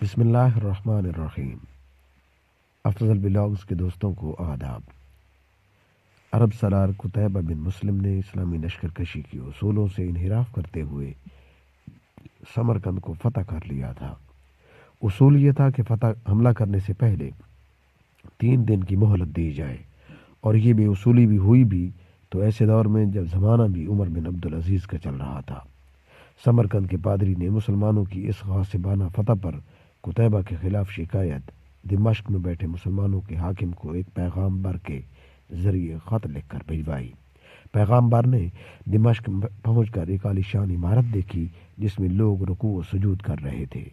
بسم اللہ الرحمن الرحیم۔ افضل بلاگز کے دوستوں کو آداب۔ عرب سالار قتیبہ بن مسلم نے اسلامی لشکر کشی کی اصولوں سے انحراف کرتے ہوئے سمرقند کو فتح کر لیا تھا۔ اصول یہ تھا کہ حملہ کرنے سے پہلے 3 دن کی مہلت دی جائے، اور یہ بے اصولی بھی ہوئی بھی تو ایسے دور میں جب زمانہ بھی عمر بن عبدالعزیز کا چل رہا تھا۔ سمرقند کے پادری نے مسلمانوں کی اس غاصبانہ فتح پر قتیبہ کے خلاف شکایت دمشق میں بیٹھے مسلمانوں کے حاکم کو ایک پیغام بر کے ذریعے خط لکھ کر بھجوائی۔ پیغام بر نے دمشق پہنچ کر ایک عالیشان عمارت دیکھی جس میں لوگ رکوع و سجود کر رہے تھے۔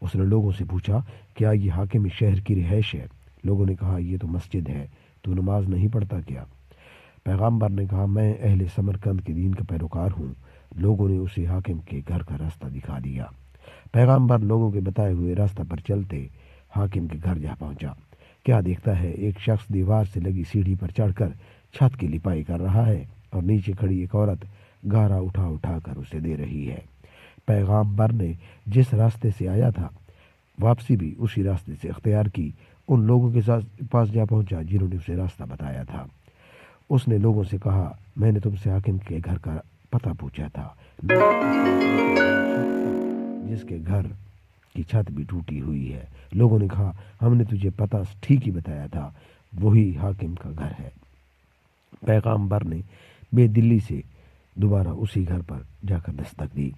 اس نے لوگوں سے پوچھا، کیا یہ حاکم شہر کی رہائش ہے؟ لوگوں نے کہا، یہ تو مسجد ہے، تو نماز نہیں پڑھتا کیا؟ پیغامبر نے کہا، میں اہل سمرقند کے دین کا پیروکار ہوں۔ لوگوں نے اسے حاکم کے گھر کا راستہ دکھا دیا۔ پیغامبر لوگوں کے بتائے ہوئے راستہ پر چلتے حاکم کے گھر جا پہنچا۔ کیا دیکھتا ہے، ایک شخص دیوار سے لگی سیڑھی پر چڑھ کر چھت کی لپائی کر رہا ہے، اور نیچے کھڑی ایک عورت گارا اٹھا اٹھا کر اسے دے رہی ہے۔ پیغامبر نے جس راستے سے آیا تھا واپسی بھی اسی راستے سے اختیار کی۔ ان لوگوں کے پاس جا پہنچا جنہوں نے اسے راستہ بتایا تھا۔ اس نے لوگوں سے کہا، میں نے تم سے حاکم کے گھر کا پتہ پوچھا تھا، جس کے گھر کی چھت بھی ٹوٹی ہوئی ہے۔ لوگوں نے کہا، ہم نے تجھے پتہ ٹھیک ہی بتایا تھا، وہی حاکم کا گھر ہے۔ پیغامبر نے بے دلی سے دوبارہ اسی گھر پر جا کر دستک دی۔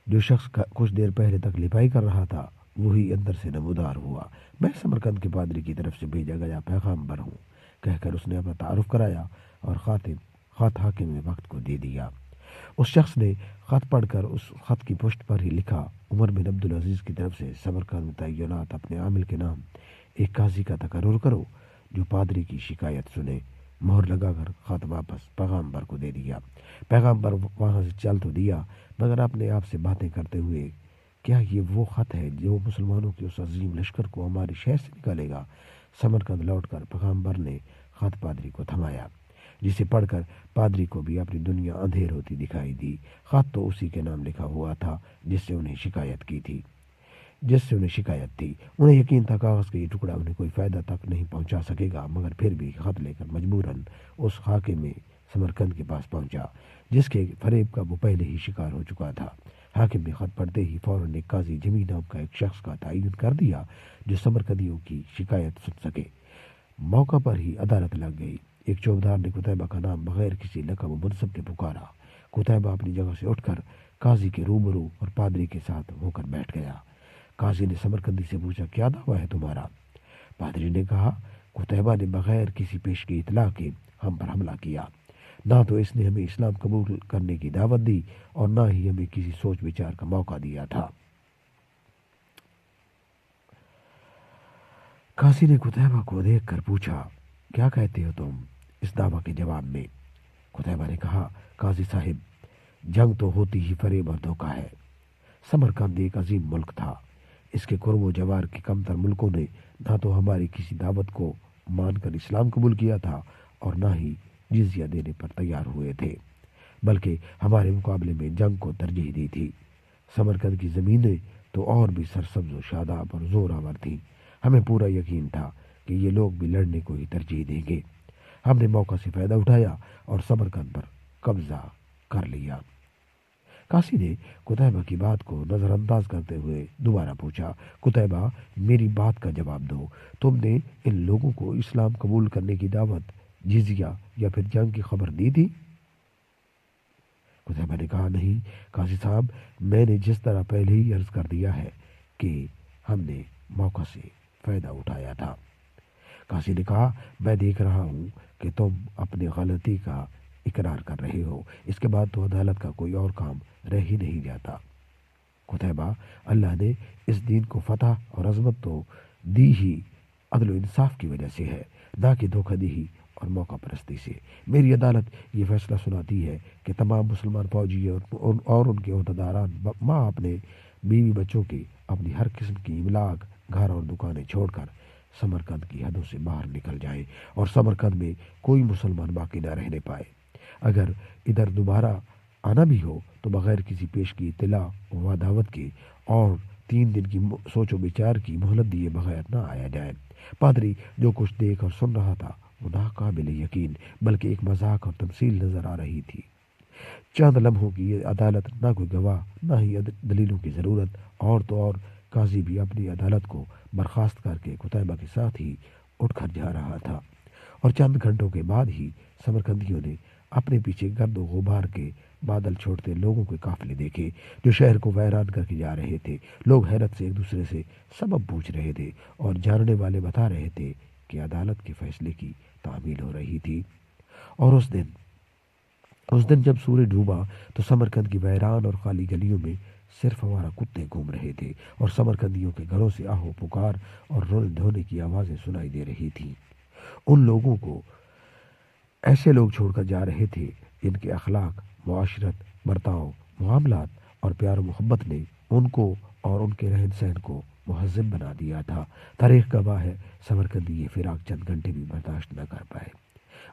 جو شخص کچھ دیر پہلے تک لپائی کر رہا تھا وہی اندر سے نمودار ہوا۔ میں سمرقند کے پادری کی طرف سے بھیجا گیا پیغامبر ہوں، کہہ کر اس نے اپنا تعارف کرایا اور خط حاکم وقت کو دے دیا۔ اس شخص نے خط پڑھ کر اس خط کی پشت پر ہی لکھا، عمر بن عبدالعزیز کی طرف سے سمرقند میں تعینات اپنے عامل کے نام ایک قاضی کا تقرر کرو جو پادری کی شکایت سنے۔ مہر لگا کر خط واپس پیغامبر کو دے دیا۔ پیغامبر وہاں سے چل تو دیا، مگر اپنے آپ سے باتیں کرتے ہوئے، کیا یہ وہ خط ہے جو مسلمانوں کے اس عظیم لشکر کو ہمارے شہر سے نکالے گا؟ سمرقند لوٹ کر پیغامبر نے خط پادری کو تھمایا، جسے پڑھ کر پادری کو بھی اپنی دنیا اندھیر ہوتی دکھائی دی۔ خط تو اسی کے نام لکھا ہوا تھا جس سے انہیں شکایت تھی۔ انہیں یقین تھا کاغذ کا یہ ٹکڑا انہیں کوئی فائدہ تک نہیں پہنچا سکے گا، مگر پھر بھی خط لے کر مجبوراً اس حاکم میں سمرقند کے پاس پہنچا جس کے فریب کا وہ پہلے ہی شکار ہو چکا تھا۔ حاکم نے خط پڑھتے ہی فوراً ایک قاضی جمی نام کا ایک شخص کا تعین کر دیا جو سمرقندیوں کی شکایت سن سکے۔ موقع پر ہی عدالت لگ گئی۔ ایک چوبدار نے قتیبہ کا نام بغیر کسی لقب و منصب کے پکارا۔ قتیبہ اپنی جگہ سے اٹھ کر قاضی کے روبرو اور پادری کے ساتھ ہو کر بیٹھ گیا۔ قاضی نے سمرقندی سے پوچھا، کیا دعویٰ ہے تمہارا؟ پادری نے کہا، قتیبہ نے بغیر کسی پیش کی اطلاع کے ہم پر حملہ کیا۔ نہ تو اس نے ہمیں اسلام قبول کرنے کی دعوت دی اور نہ ہی ہمیں کسی سوچ بچار کا موقع دیا تھا۔ قاضی نے قتیبہ کو دیکھ کر پوچھا، کیا کہتے ہو تم اس دعویٰ کے جواب میں؟ قتیبہ نے کہا، قاضی صاحب، جنگ تو ہوتی ہی فریب اور دھوکہ ہے۔ سمرقند ایک عظیم ملک تھا۔ اس کے قرب و جوار کے کمتر ملکوں نے نہ تو ہماری کسی دعوت کو مان کر اسلام قبول کیا تھا اور نہ ہی جزیہ دینے پر تیار ہوئے تھے، بلکہ ہمارے مقابلے میں جنگ کو ترجیح دی تھی۔ سمرقند کی زمینیں تو اور بھی سرسبز و شاداب اور زور آور تھیں۔ ہمیں پورا یقین تھا کہ یہ لوگ بھی لڑنے کو ہی ترجیح دیں گے۔ ہم نے موقع سے فائدہ اٹھایا اور سمرقند پر قبضہ کر لیا۔ قاضی نے قتیبہ کی بات کو نظر انداز کرتے ہوئے دوبارہ پوچھا، قتیبہ، میری بات کا جواب دو، تم نے ان لوگوں کو اسلام قبول کرنے کی دعوت، جزیہ یا پھر جنگ کی خبر دی تھی؟ قتیبہ نے کہا، نہیں قاضی صاحب، میں نے جس طرح پہلے ہی عرض کر دیا ہے کہ ہم نے موقع سے فائدہ اٹھایا تھا۔ قاضی نے کہا، میں دیکھ رہا ہوں کہ تم اپنی غلطی کا اقرار کر رہے ہو، اس کے بعد تو عدالت کا کوئی اور کام رہ ہی نہیں جاتا۔ قتیبہ، اللہ نے اس دین کو فتح اور عظمت تو دی ہی عدل و انصاف کی وجہ سے ہے، نہ کہ دھوکہ دہی اور موقع پرستی سے۔ میری عدالت یہ فیصلہ سناتی ہے کہ تمام مسلمان فوجی اور ان کے عہدیداران ماں اپنے بیوی بچوں کے اپنی ہر قسم کی املاک، گھر اور دکانیں چھوڑ کر سمرقند کی حدوں سے باہر نکل جائے اور سمرقند میں کوئی مسلمان باقی نہ رہنے پائے۔ اگر ادھر دوبارہ آنا بھی ہو تو بغیر کسی پیش کی اطلاع و دعوت کے، اور 3 دن کی سوچ و بچار کی مہلت دیے بغیر نہ آیا جائے۔ پادری جو کچھ دیکھ اور سن رہا تھا وہ ناقابل یقین بلکہ ایک مذاق اور تمثیل نظر آ رہی تھی۔ چند لمحوں کی یہ عدالت، نہ کوئی گواہ نہ ہی دلیلوں کی ضرورت، اور تو اور قاضی بھی اپنی عدالت کو برخاست کر کے قتیبہ کے ساتھ ہی اٹھ کر جا رہا تھا، اور چند گھنٹوں کے بعد ہی سمرقندیوں نے اپنے پیچھے گرد و غبار کے بادل چھوڑتے لوگوں کے قافلے دیکھے جو شہر کو ویران کر کے جا رہے تھے۔ لوگ حیرت سے ایک دوسرے سے سبب پوچھ رہے تھے اور جاننے والے بتا رہے تھے کہ عدالت کے فیصلے کی تعمیل ہو رہی تھی۔ اور اس دن جب سورج ڈوبا تو سمرقند کی ویران اور خالی گلیوں میں صرف ہمارا کتے گھوم رہے تھے، اور سمرقندیوں کے گھروں سے آہو پکار اور رونے دھونے کی آوازیں سنائی دے رہی تھیں۔ ان لوگوں کو ایسے لوگ چھوڑ کر جا رہے تھے جن کے اخلاق، معاشرت، برتاؤ، معاملات اور پیار و محبت نے ان کو اور ان کے رہن سہن کو مہذب بنا دیا تھا۔ تاریخ گواہ ہے سمرقندی یہ فراق چند گھنٹے بھی برداشت نہ کر پائے۔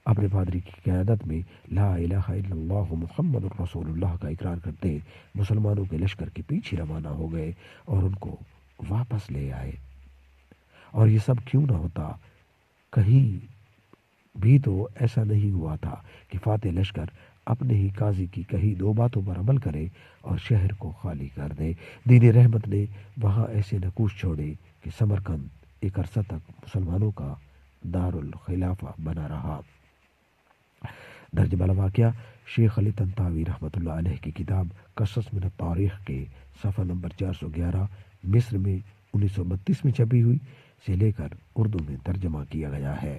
اپنے پادری کی قیادت میں لا الہ الا اللہ محمد الرسول اللہ کا اقرار کرتے مسلمانوں کے لشکر کے پیچھے روانہ ہو گئے اور ان کو واپس لے آئے۔ اور یہ سب کیوں نہ ہوتا، کہیں بھی تو ایسا نہیں ہوا تھا کہ فاتح لشکر اپنے ہی قاضی کی کہی 2 باتوں پر عمل کرے اور شہر کو خالی کر دے۔ دین رحمت نے وہاں ایسے نقوش چھوڑے کہ سمرقند ایک عرصہ تک مسلمانوں کا دارالخلافہ بنا رہا۔ درج بالا واقعہ شیخ علی طنطاوی رحمۃ اللہ علیہ کی کتاب قصص من التاریخ کے صفحہ نمبر 411 مصر میں 1932 میں چھپی ہوئی سے لے کر اردو میں ترجمہ کیا گیا ہے۔